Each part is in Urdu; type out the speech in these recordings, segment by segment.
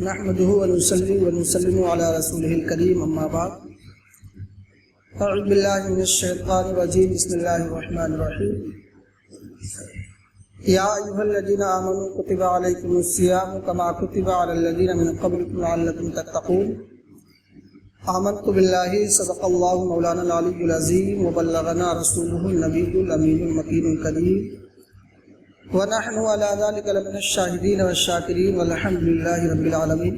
نحمده ونصلي ونسلم على رسوله الكريم اما بعد اعوذ بالله من الشيطان الرجيم بسم الله الرحمن الرحيم يا ايها الذين امنوا كتب عليكم الصيام كما كتب على الذين من قبلكم لعلكم تتقون آمنت بالله صدق الله مولانا العلي العظيم وبلغنا رسوله النبي الامين المكين الكريم ونحن على ذلك لمن الشاهدين والشاكرين والحمد لله رب العالمین۔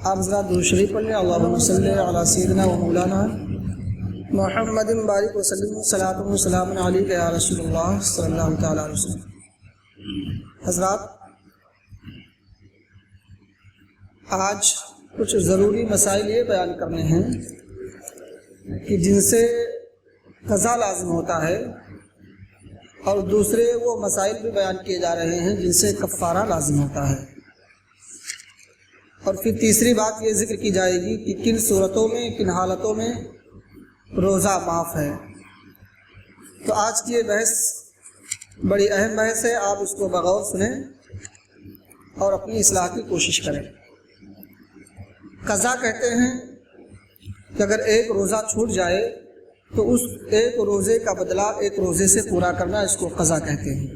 آپ حضرات درود شریف پڑھ لیں۔ اللهم صل علی سیدنا و مولانا محمد بارک وسلم صلاۃ و سلام علیک یا رسول اللہ صلی اللہ تعالی علیہ وسلم۔ حضرات، آج کچھ ضروری مسائل یہ بیان کرنے ہیں کہ جن سے قضا لازم ہوتا ہے، اور دوسرے وہ مسائل بھی بیان کیے جا رہے ہیں جن سے کفارہ لازم ہوتا ہے، اور پھر تیسری بات یہ ذکر کی جائے گی کہ کن صورتوں میں کن حالتوں میں روزہ معاف ہے۔ تو آج کی یہ بحث بڑی اہم بحث ہے، آپ اس کو بغور سنیں اور اپنی اصلاح کی کوشش کریں۔ قضا کہتے ہیں کہ اگر ایک روزہ چھوٹ جائے تو اس ایک روزے کا بدلہ ایک روزے سے پورا کرنا، اس کو قضا کہتے ہیں۔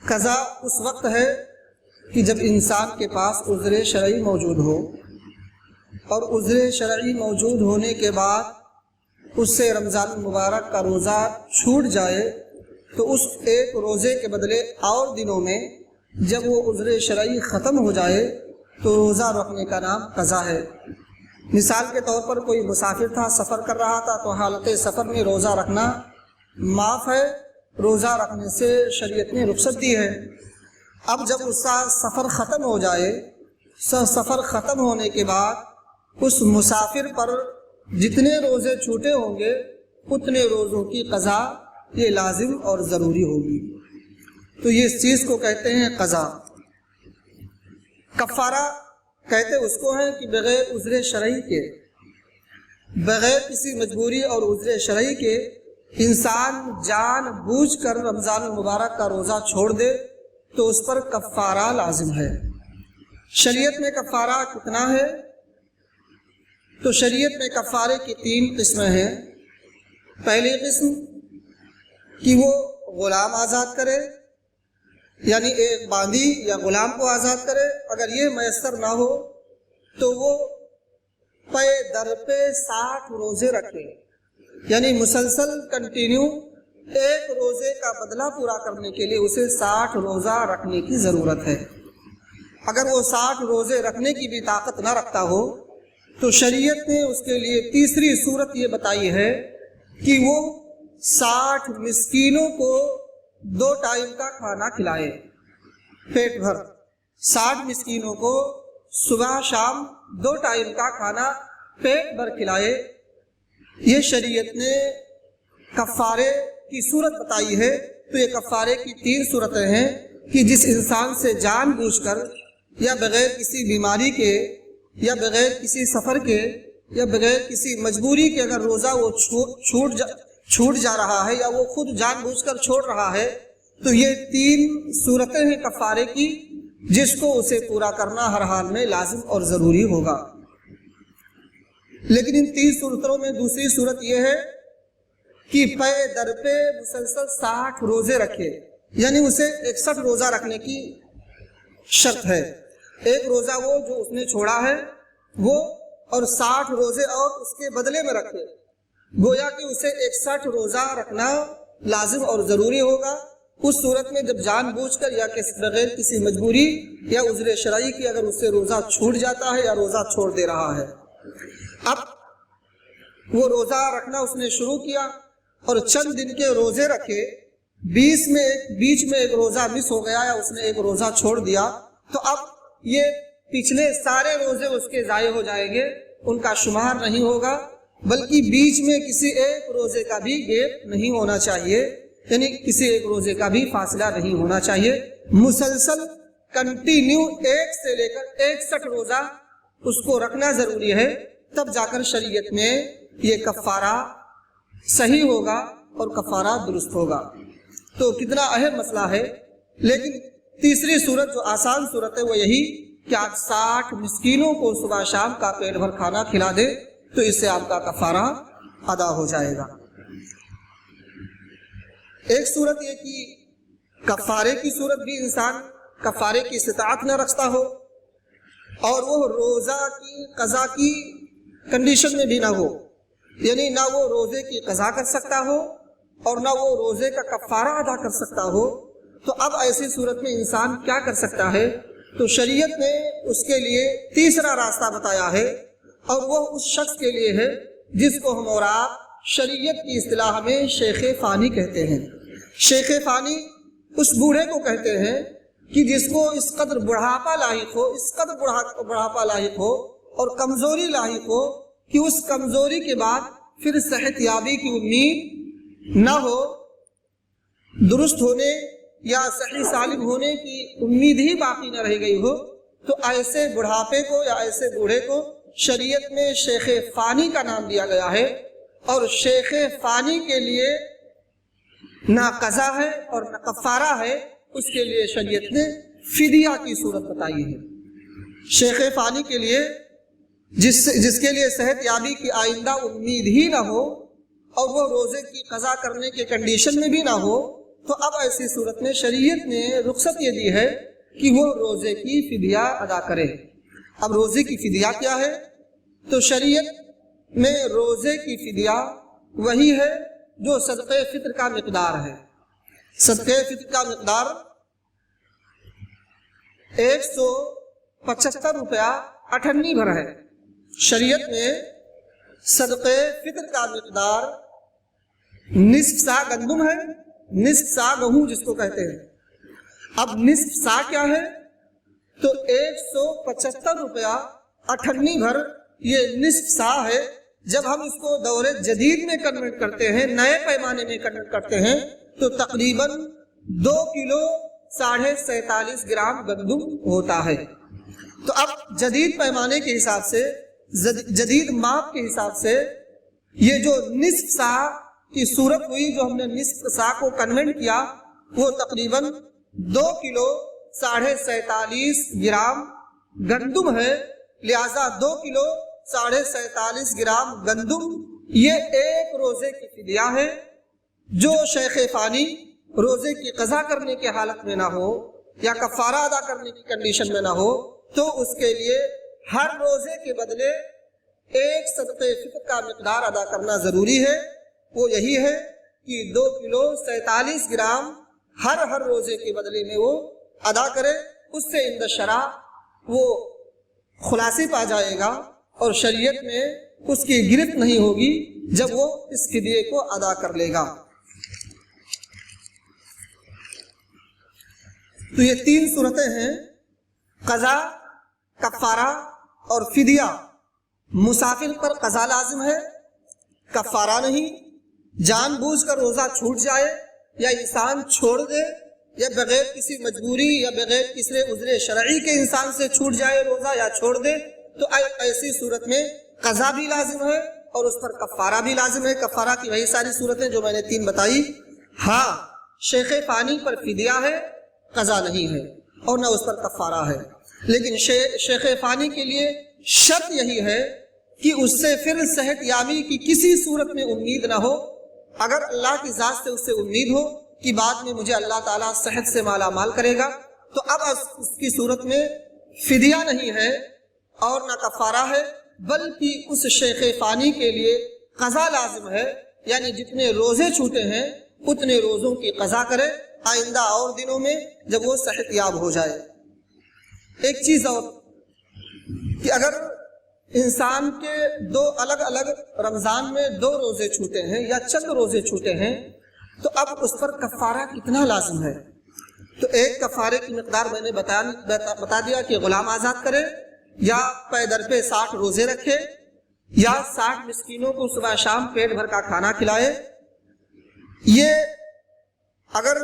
قضا اس وقت ہے کہ جب انسان کے پاس عذر شرعی موجود ہو، اور عذر شرعی موجود ہونے کے بعد اس سے رمضان المبارک کا روزہ چھوٹ جائے تو اس ایک روزے کے بدلے اور دنوں میں جب وہ عذر شرعی ختم ہو جائے تو روزہ رکھنے کا نام قضا ہے۔ مثال کے طور پر کوئی مسافر تھا، سفر کر رہا تھا، تو حالت سفر میں روزہ رکھنا معاف ہے، روزہ رکھنے سے شریعت نے رخصت دی ہے۔ اب جب اس کا سفر ختم ہو جائے، سفر ختم ہونے کے بعد اس مسافر پر جتنے روزے چھوٹے ہوں گے اتنے روزوں کی قضا یہ لازم اور ضروری ہوگی۔ تو یہ اس چیز کو کہتے ہیں قضا۔ کفارہ کہتے اس کو ہیں کہ بغیر عذر شرعی کے، بغیر کسی مجبوری اور عذر شرعی کے انسان جان بوجھ کر رمضان المبارک کا روزہ چھوڑ دے تو اس پر کفارہ لازم ہے۔ شریعت میں کفارہ کتنا ہے؟ تو شریعت میں کفارے کی 3 قسمیں ہیں۔ پہلی قسم کہ وہ غلام آزاد کرے، یعنی ایک باندی یا غلام کو آزاد کرے۔ اگر یہ میسر نہ ہو تو وہ پے در پہ 60 روزے رکھے، یعنی مسلسل کنٹینیو ایک روزے کا بدلہ پورا کرنے کے لیے اسے 60 روزہ رکھنے کی ضرورت ہے۔ اگر وہ 60 روزے رکھنے کی بھی طاقت نہ رکھتا ہو تو شریعت نے اس کے لیے تیسری صورت یہ بتائی ہے کہ وہ 60 مسکینوں کو 2 ٹائم کا کھانا کھلائے، پیٹ بھر 60 مسکینوں کو صبح شام 2 ٹائم کا کھانا پیٹ بھر کھلائے۔ یہ شریعت نے کفارے کی صورت بتائی ہے۔ تو یہ کفارے کی 3 صورتیں ہیں کہ جس انسان سے جان بوجھ کر یا بغیر کسی بیماری کے یا بغیر کسی سفر کے یا بغیر کسی مجبوری کے اگر روزہ وہ چھوٹ جا رہا ہے یا وہ خود جان بوجھ کر چھوڑ رہا ہے تو یہ 3 صورتیں ہیں کفارے کی، جس کو اسے پورا کرنا ہر حال میں لازم اور ضروری ہوگا۔ لیکن ان 3 صورتوں میں دوسری صورت یہ ہے کہ پے در پہ مسلسل 60 روزے رکھے، یعنی اسے 61 روزہ رکھنے کی شرط ہے۔ ایک روزہ وہ جو اس نے چھوڑا ہے وہ، اور 60 روزے اور اس کے بدلے میں رکھے، گویا کہ اسے 61 روزہ رکھنا لازم اور ضروری ہوگا۔ اس صورت میں جب جان بوجھ کر یا بغیر کسی مجبوری یا عذر شرعی کی اگر اس سے روزہ چھوٹ جاتا ہے یا روزہ چھوڑ دے رہا ہے، اب وہ روزہ رکھنا اس نے شروع کیا اور چند دن کے روزے رکھے، بیچ میں ایک روزہ مس ہو گیا یا اس نے ایک روزہ چھوڑ دیا، تو اب یہ پچھلے سارے روزے اس کے ضائع ہو جائیں گے، ان کا شمار نہیں ہوگا، بلکہ بیچ میں کسی ایک روزے کا بھی گیپ نہیں ہونا چاہیے، یعنی کسی ایک روزے کا بھی فاصلہ نہیں ہونا چاہیے۔ مسلسل کنٹینیو 1 سے لے کر 61 روزہ اس کو رکھنا ضروری ہے، تب جا کر شریعت میں یہ کفارہ صحیح ہوگا اور کفارہ درست ہوگا۔ تو کتنا اہم مسئلہ ہے، لیکن تیسری صورت جو آسان صورت ہے وہ یہی کہ آپ 60 مسکینوں کو صبح شام کا پیٹ بھر کھانا کھلا دیں تو اس سے آپ کا کفارہ ادا ہو جائے گا۔ ایک صورت یہ کہ کفارے کی صورت بھی انسان کفارے کی استطاعت نہ رکھتا ہو اور وہ روزہ کی قضا کی کنڈیشن میں بھی نہ ہو، یعنی نہ وہ روزے کی قضا کر سکتا ہو اور نہ وہ روزے کا کفارہ ادا کر سکتا ہو، تو اب ایسی صورت میں انسان کیا کر سکتا ہے؟ تو شریعت نے اس کے لیے تیسرا راستہ بتایا ہے، اور وہ اس شخص کے لیے ہے جس کو ہم اور آپ شریعت کی اصطلاح میں شیخ فانی کہتے ہیں۔ شیخ فانی اس بوڑھے کو کہتے ہیں کہ جس کو اس قدر بڑھاپا لاحق ہو، اس قدر بڑھاپا لاحق ہو اور کمزوری لاحق ہو کہ اس کمزوری کے بعد پھر صحت یابی کی امید نہ ہو، درست ہونے یا صحیح سالم ہونے کی امید ہی باقی نہ رہ گئی ہو، تو ایسے بڑھاپے کو یا ایسے بوڑھے کو شریعت میں شیخ فانی کا نام دیا گیا ہے، اور شیخ فانی کے لیے نہ قضا ہے اور نہ کفارہ ہے، اس کے لیے شریعت نے فدیہ کی صورت بتائی ہے۔ شیخ فانی کے لیے جس کے لیے صحت یابی کی آئندہ امید ہی نہ ہو اور وہ روزے کی قضا کرنے کے کنڈیشن میں بھی نہ ہو، تو اب ایسی صورت میں شریعت نے رخصت یہ دی ہے کہ وہ روزے کی فدیہ ادا کرے۔ اب روزے کی فدیہ کیا ہے؟ تو شریعت میں روزے کی فدیہ وہی ہے جو صدقہ فطر کا مقدار ہے۔ صدقہ فطر کا مقدار 175 روپیہ 98 بھر ہے۔ شریعت میں صدقہ فطر کا مقدار نصف سا گندم ہے، نصف سا گہوں جس کو کہتے ہیں۔ اب نصف سا کیا ہے؟ تو 175 روپیہ 98 بھر یہ نصف سا ہے۔ جب ہم اس کو دور جدید میں کنورٹ کرتے ہیں، نئے پیمانے میں کنورٹ کرتے ہیں، تو تقریباً 2 کلو 47.5 گرام گندم ہوتا ہے۔ تو اب جدید پیمانے کے حساب سے، جدید ماپ کے حساب سے یہ جو نصف سا کی صورت ہوئی، جو ہم نے نصف سا کو کنورٹ کیا، وہ تقریباً 2 کلو 47.5 گرام گندم ہے۔ لہذا 2 کلو 47.5 گرام گندم یہ ایک روزے کی فدیہ ہے۔ جو شیخ فانی روزے کی قضا کرنے کی حالت میں نہ ہو یا کفارہ ادا کرنے کی کنڈیشن میں نہ ہو، تو اس کے لیے ہر روزے کے بدلے ایک صدقہ فطر کا مقدار ادا کرنا ضروری ہے۔ وہ یہی ہے کہ 2 کلو 47 گرام ہر روزے کے بدلے میں وہ ادا کرے۔ اس سے عند شرع وہ خلاصی پا جائے گا اور شریعت میں اس کی گرفت نہیں ہوگی جب وہ اس فدیے کو ادا کر لے گا۔ تو یہ 3 صورتیں ہیں، قضا، کفارہ اور فدیہ۔ مسافر پر قضا لازم ہے، کفارہ نہیں۔ جان بوجھ کر روزہ چھوٹ جائے یا انسان چھوڑ دے یا بغیر کسی مجبوری یا بغیر کسی عذر شرعی کے انسان سے چھوٹ جائے روزہ یا چھوڑ دے، تو ایسی صورت میں قضا بھی لازم ہے اور اس پر کفارہ بھی لازم ہے۔ کفارہ کی وہی ساری صورتیں جو میں نے 3 بتائی۔ ہاں، شیخ فانی پر فدیہ ہے، قضا نہیں ہے اور نہ اس پر کفارہ ہے، لیکن شیخ فانی کے لیے شرط یہی ہے کہ اس سے پھر صحت یابی کی کسی صورت میں امید نہ ہو۔ اگر اللہ کی ذات سے اس سے امید ہو کہ بعد میں مجھے اللہ تعالیٰ صحت سے مالا مال کرے گا، تو اب اس کی صورت میں فدیہ نہیں ہے اور نہ کفارہ ہے، بلکہ اس شیخ فانی کے لیے قضا لازم ہے، یعنی جتنے روزے چھوٹے ہیں اتنے روزوں کی قضا کرے آئندہ اور دنوں میں جب وہ صحت یاب ہو جائے۔ ایک چیز اور کہ اگر انسان کے 2 الگ الگ رمضان میں 2 روزے چھوٹے ہیں یا چند روزے چھوٹے ہیں، تو اب اس پر کفارہ کتنا لازم ہے؟ تو ایک کفارے کی مقدار میں نے بتا دیا کہ غلام آزاد کرے یا پے در پہ 60 روزے رکھے یا 60 مسکینوں کو صبح شام پیٹ بھر کا کھانا کھلائے۔ یہ اگر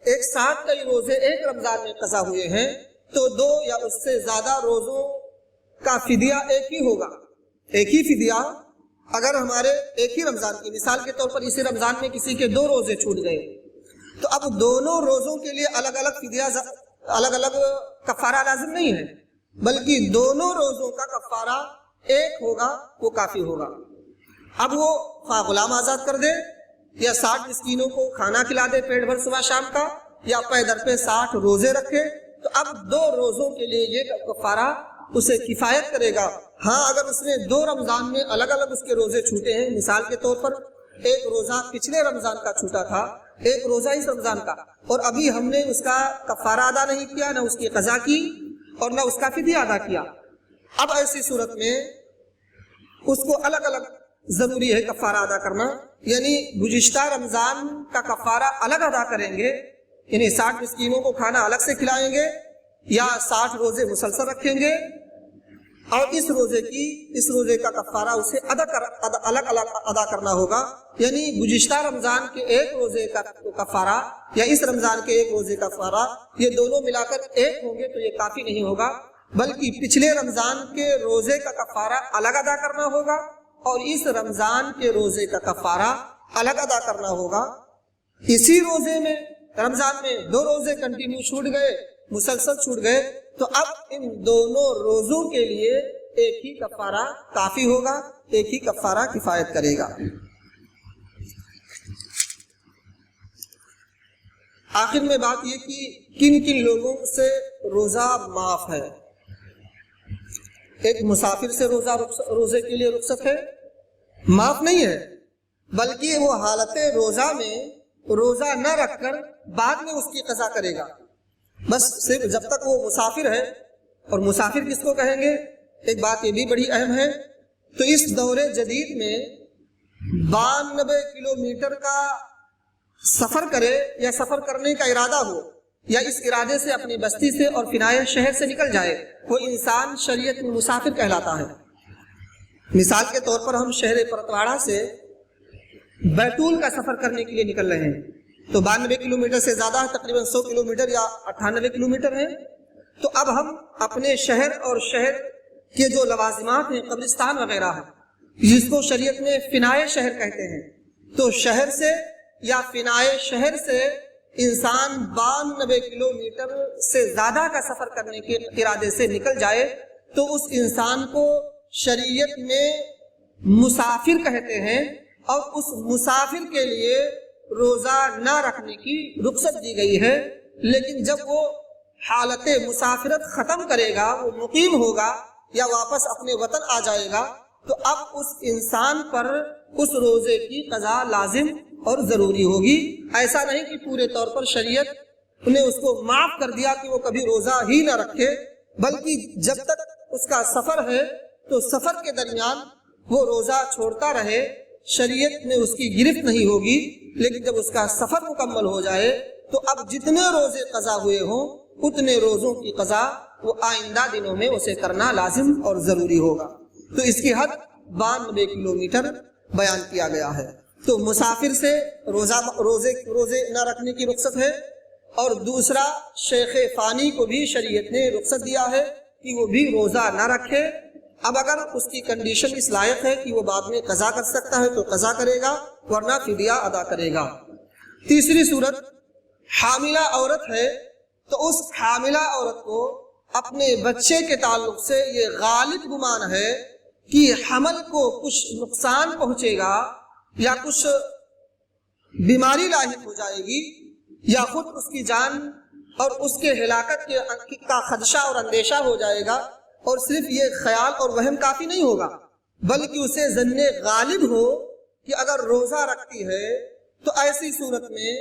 ایک ساتھ کئی روزے ایک رمضان میں قضا ہوئے ہیں تو 2 یا اس سے زیادہ روزوں کا فدیہ ایک ہی ہوگا۔ ایک ہی فدیہ اگر ہمارے ایک ہی رمضان کی، مثال کے طور پر اسی رمضان میں کسی کے 2 روزے چھوٹ گئے، تو اب دونوں روزوں کے لیے الگ الگ فدیہ الگ الگ کفارہ لازم نہیں ہے، بلکہ دونوں روزوں کا کفارہ ایک ہوگا، وہ کافی ہوگا۔ اب وہ خواہ غلام آزاد کر دے یا 60 مسکینوں کو کھانا کھلا دے پیٹ بھر صبح شام کا، یا پے در پہ 60 روزے رکھے، تو اب 2 روزوں کے لیے یہ کفارہ اسے کفایت کرے گا۔ ہاں اگر اس نے 2 رمضان میں الگ الگ اس کے روزے چھوٹے ہیں، مثال کے طور پر ایک روزہ پچھلے رمضان کا چھوٹا تھا، ایک روزہ اس رمضان کا، اور ابھی ہم نے اس کا کفارہ ادا نہیں کیا، نہ اس کی قضا کی اور نہ اس کا فدیہ ادا کیا، اب ایسی صورت میں اس کو الگ الگ ضروری ہے کفارہ ادا کرنا، یعنی گزشتہ رمضان کا کفارہ الگ ادا کریں گے، یعنی 60 مسکینوں کو کھانا الگ سے کھلائیں گے، یا 60 روزے مسلسل رکھیں گے، اور اس روزے کا کفارہ اسے الگ الگ ادا کرنا ہوگا، یعنی گزشتہ رمضان کے ایک روزے کا کفارہ یا اس رمضان کے ایک روزے کا کفارہ، یہ دونوں ملا کر ایک ہوں گے تو یہ کافی نہیں ہوگا، بلکہ پچھلے رمضان کے روزے کا کفارہ الگ ادا کرنا ہوگا اور اس رمضان کے روزے کا کفارہ الگ ادا کرنا ہوگا۔ اسی روزے میں رمضان میں 2 روزے کنٹینیو چھوٹ گئے، مسلسل چھوٹ گئے، تو اب ان دونوں روزوں کے لیے ایک ہی کفارہ کافی ہوگا، ایک ہی کفارہ کفایت کرے گا۔ آخر میں بات یہ کہ کن کن لوگوں سے روزہ معاف ہے۔ ایک مسافر سے روزے کے لیے رخصت ہے، معاف نہیں ہے، بلکہ وہ حالت روزہ میں روزہ نہ رکھ کر بعد میں اس کی قضا کرے گا، بس صرف جب تک وہ مسافر ہے۔ اور مسافر کس کو کہیں گے؟ ایک بات یہ بھی بڑی اہم ہے، تو اس دور جدید میں 92 کلومیٹر کا سفر کرے یا سفر کرنے کا ارادہ ہو، یا اس ارادے سے اپنی بستی سے اور فنائے شہر سے نکل جائے، وہ انسان شریعت میں مسافر کہلاتا ہے۔ مثال کے طور پر ہم شہر پرتواڑہ سے بیتول کا سفر کرنے کے لیے نکل رہے ہیں، تو 92 کلومیٹر سے زیادہ تقریباً 100 کلومیٹر یا 98 کلومیٹر ہے، تو اب ہم اپنے شہر اور شہر کے جو لوازمات ہیں، قبرستان وغیرہ ہیں، جس کو شریعت میں فنائے شہر کہتے ہیں، تو شہر سے یا فنائے شہر سے انسان 92 کلومیٹر سے زیادہ کا سفر کرنے کے ارادے سے نکل جائے تو اس انسان کو شریعت میں مسافر کہتے ہیں، اور اس مسافر کے لیے روزہ نہ رکھنے کی رخصت دی گئی ہے۔ لیکن جب وہ حالت مسافرت ختم کرے گا، وہ مقیم ہوگا یا واپس اپنے وطن آ جائے گا، تو اب اس انسان پر اس روزے کی قضا لازم اور ضروری ہوگی۔ ایسا نہیں کہ پورے طور پر شریعت نے اس کو معاف کر دیا کہ وہ کبھی روزہ ہی نہ رکھے، بلکہ جب تک اس کا سفر ہے تو سفر کے درمیان وہ روزہ چھوڑتا رہے، شریعت میں اس کی گرفت نہیں ہوگی۔ لیکن جب اس کا سفر مکمل ہو جائے تو اب جتنے روزے قضا ہوئے ہوں اتنے روزوں کی قضا وہ آئندہ دنوں میں اسے کرنا لازم اور ضروری ہوگا۔ تو اس کی حد 92 کلومیٹر بیان کیا گیا ہے۔ تو مسافر سے روزے نہ رکھنے کی رخصت ہے، اور دوسرا شیخ فانی کو بھی شریعت نے رخصت دیا ہے کہ وہ بھی روزہ نہ رکھے۔ اب اگر اس کی کنڈیشن اس لائق ہے کہ وہ بعد میں قضا کر سکتا ہے تو قضا کرے گا، ورنہ فدیہ ادا کرے گا۔ تیسری صورت، حاملہ عورت ہے تو اس حاملہ عورت کو اپنے بچے کے تعلق سے یہ غالب گمان ہے کہ حمل کو کچھ نقصان پہنچے گا یا کچھ بیماری لاحق ہو جائے گی، یا خود اس کی جان اور اس کے ہلاکت کا خدشہ اور اندیشہ ہو جائے گا، اور صرف یہ خیال اور وہم کافی نہیں ہوگا، بلکہ اسے ظن غالب ہو کہ اگر روزہ رکھتی ہے تو ایسی صورت میں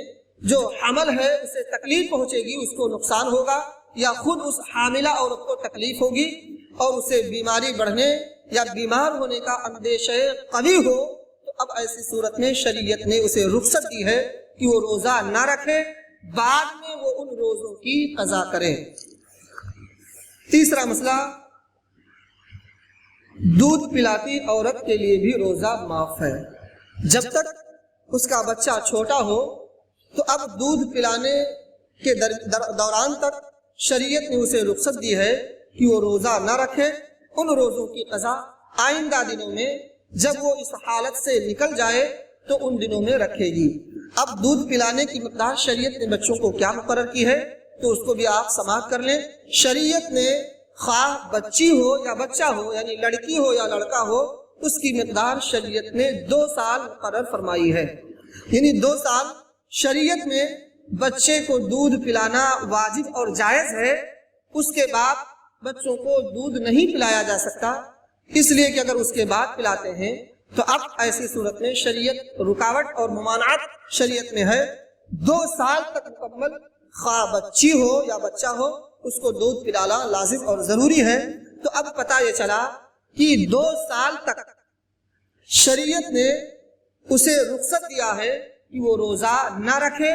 جو حمل ہے اسے تکلیف پہنچے گی، اس کو نقصان ہوگا، یا خود اس حاملہ عورت کو تکلیف ہوگی اور اسے بیماری بڑھنے یا بیمار ہونے کا اندیشہ قوی ہو، تو اب ایسی صورت میں شریعت نے اسے رخصت دی ہے کہ وہ روزہ نہ رکھے، بعد میں وہ ان روزوں کی قضا کرے۔ تیسرا مسئلہ، دودھ پلاتی عورت کے لیے بھی روزہ معاف ہے۔ جب تک اس کا بچہ چھوٹا ہو تو اب دودھ پلانے کے دوران تک شریعت نے اسے رخصت دی ہے کہ وہ روزہ نہ رکھے، ان روزوں کی قضا آئندہ دنوں میں جب وہ اس حالت سے نکل جائے تو ان دنوں میں رکھے گی۔ اب دودھ پلانے کی مقدار شریعت نے بچوں کو کیا مقرر کی ہے؟ تو اس کو بھی آپ سماعت کر لیں۔ شریعت نے خواہ بچی ہو یا بچہ ہو، یعنی لڑکی ہو یا لڑکا ہو، اس کی مقدار شریعت نے 2 سال مقرر فرمائی ہے، یعنی 2 سال شریعت میں بچے کو دودھ پلانا واجب اور جائز ہے۔ اس کے بعد بچوں کو دودھ نہیں پلایا جا سکتا، اس لیے کہ اگر اس کے بعد پلاتے ہیں تو اب ایسی صورت میں شریعت رکاوٹ اور ممانعت شریعت میں ہے۔ 2 سال تک مکمل خواہ بچی ہو یا بچہ ہو اس کو دودھ پلانا لازم اور ضروری ہے۔ تو اب پتہ یہ چلا کہ 2 سال تک شریعت نے اسے رخصت دیا ہے کہ وہ روزہ نہ رکھے،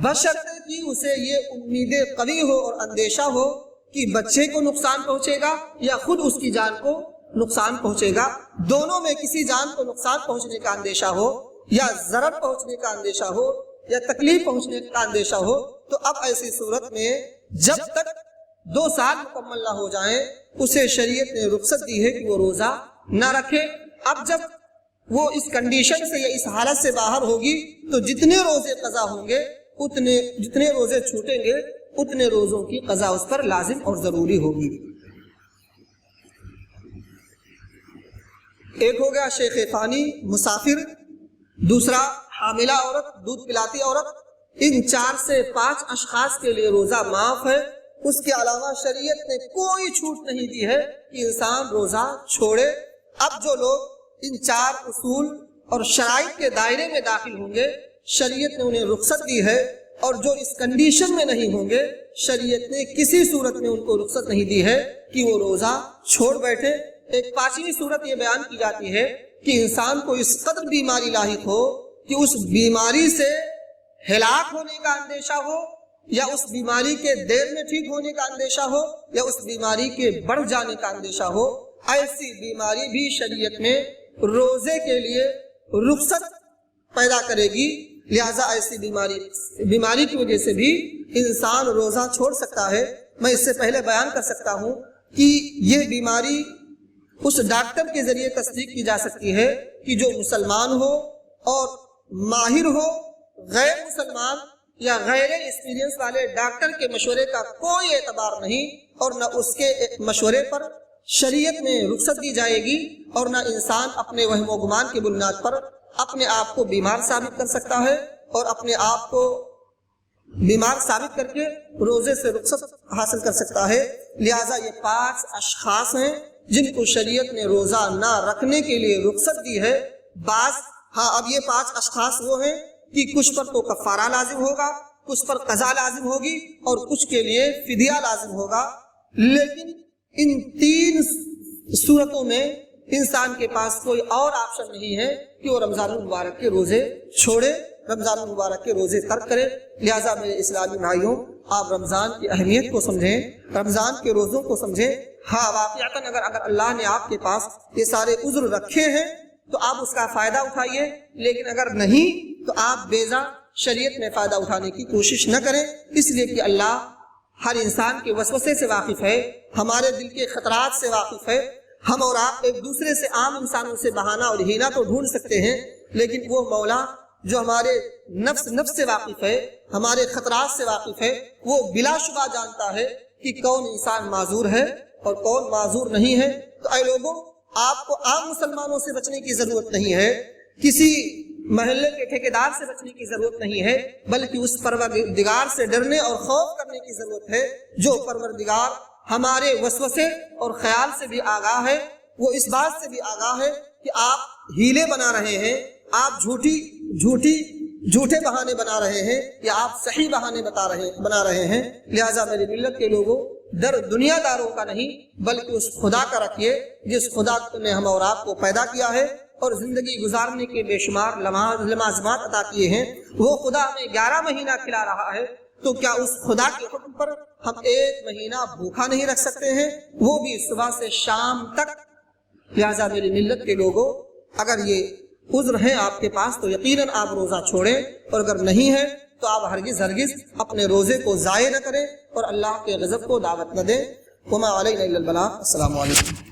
بشرطے کہ اسے یہ امید قوی ہو اور اندیشہ ہو کہ بچے کو نقصان پہنچے گا یا خود اس کی جان کو نقصان پہنچے گا، دونوں میں کسی جان کو نقصان پہنچنے کا اندیشہ ہو یا ضرر پہنچنے کا اندیشہ ہو یا تکلیف پہنچنے کا اندیشہ ہو، تو اب ایسی صورت میں جب تک 2 سال مکمل نہ ہو جائیں اسے شریعت نے رخصت دی ہے کہ وہ روزہ نہ رکھے۔ اب جب وہ اس کنڈیشن سے یا اس حالت سے باہر ہوگی تو جتنے روزے قضا ہوں گے جتنے روزے چھوٹیں گے اتنے روزوں کی قضا اس پر لازم اور ضروری ہوگی۔ ایک ہو گیا شیخ فانی، مسافر، دوسرا حاملہ عورت، دودھ پلاتی عورت، ان 4 سے 5 اشخاص کے لیے روزہ معاف ہے۔ اس کے علاوہ شریعت نے کوئی چھوٹ نہیں دی ہے کہ انسان روزہ چھوڑے۔ اب جو لوگ ان 4 اصول اور شرائط کے دائرے میں داخل ہوں گے شریعت نے انہیں رخصت دی ہے، اور جو اس کنڈیشن میں نہیں ہوں گے شریعت نے کسی صورت میں ان کو رخصت نہیں دی ہے کہ وہ روزہ چھوڑ بیٹھے۔ ایک 5ویں صورت یہ بیان کی جاتی ہے کہ انسان کو اس قدر بیماری لاحق ہو کہ اس بیماری سے ہلاک ہونے کا اندیشہ ہو یا اس بیماری کے دیر میں ٹھیک ہونے کا اندیشہ ہو یا اس بیماری کے بڑھ جانے کا اندیشہ ہو، ایسی بیماری بھی شریعت میں روزے کے لیے رخصت پیدا کرے گی۔ لہذا ایسی بیماری کی وجہ سے بھی انسان روزہ چھوڑ سکتا ہے۔ میں اس سے پہلے بیان کر سکتا ہوں کہ یہ بیماری اس ڈاکٹر کے ذریعے تصدیق کی جا سکتی ہے کہ جو مسلمان ہو اور ماہر ہو، غیر مسلمان یا غیر ایکسپیرینس والے ڈاکٹر کے مشورے کا کوئی اعتبار نہیں، اور نہ اس کے مشورے پر شریعت میں رخصت دی جائے گی، اور نہ انسان اپنے وہم و گمان کی بنیاد پر اپنے آپ کو بیمار ثابت کر سکتا ہے اور اپنے آپ کو بیمار ثابت کر کے روزے سے رخصت حاصل کر سکتا ہے۔ لہٰذا یہ 5 اشخاص ہیں جن کو شریعت نے روزہ نہ رکھنے کے لیے رخصت دی ہے۔ اب یہ 5 اشخاص وہ ہیں کہ کچھ پر تو کفارہ لازم ہوگا، کچھ پر قضا لازم ہوگی اور کچھ کے لیے فدیہ لازم ہوگا۔ لیکن ان 3 صورتوں میں انسان کے پاس کوئی اور آپشن نہیں ہے کہ وہ رمضان المبارک کے روزے چھوڑے، رمضان المبارک کے روزے ترک کرے۔ لہٰذا میرے اسلامی بھائیوں، آپ رمضان کی اہمیت کو سمجھیں، رمضان کے روزوں کو سمجھیں۔ ہاں واقعتاً اگر اللہ نے آپ کے پاس یہ سارے عذر رکھے ہیں تو آپ اس کا فائدہ اٹھائیے، لیکن اگر نہیں تو آپ بیزا شریعت میں فائدہ اٹھانے کی کوشش نہ کریں، اس لیے کہ اللہ ہر انسان کے وسوسے سے واقف ہے، ہمارے دل کے خطرات سے واقف ہے۔ ہم اور آپ ایک دوسرے سے عام انسانوں سے بہانہ اور ہیلا تو ڈھونڈ سکتے ہیں، لیکن وہ مولا جو ہمارے نفس سے واقف ہے، ہمارے خطرات سے واقف ہے، وہ بلا شبہ جانتا ہے کہ کون انسان معذور ہے اور کون معذور نہیں ہے۔ تو اے لوگوں، آپ کو عام مسلمانوں سے بچنے کی ضرورت نہیں ہے، کسی محلے کے ٹھیکیدار سے بچنے کی ضرورت نہیں ہے، بلکہ اس پروردگار سے ڈرنے اور خوف کرنے کی ضرورت ہے جو پروردگار ہمارے وسوسے اور خیال سے بھی آگاہ ہے۔ وہ اس بات سے بھی آگاہ ہے کہ آپ ہیلے بنا رہے ہیں، آپ جھوٹے بہانے بنا رہے ہیں یا آپ صحیح بہانے بنا رہے ہیں۔ لہٰذا میری ملت کے لوگوں، در دنیا داروں کا نہیں بلکہ اس خدا کا رکھیے جس خدا نے ہم اور آپ کو پیدا کیا ہے اور زندگی گزارنے کے بے شمار لمحات عطا کیے ہیں۔ وہ خدا ہمیں 11 مہینہ کھلا رہا ہے، تو کیا اس خدا کے حکم پر ہم 1 مہینہ بھوکا نہیں رکھ سکتے ہیں، وہ بھی صبح سے شام تک؟ لہٰذا میری ملت کے لوگوں، اگر یہ عذر ہیں آپ کے پاس تو یقیناً آپ روزہ چھوڑیں، اور اگر نہیں ہے تو آپ ہرگز اپنے روزے کو ضائع نہ کریں اور اللہ کے غضب کو دعوت نہ دیں۔ وما علینا الا البلاغ۔ السلام علیکم۔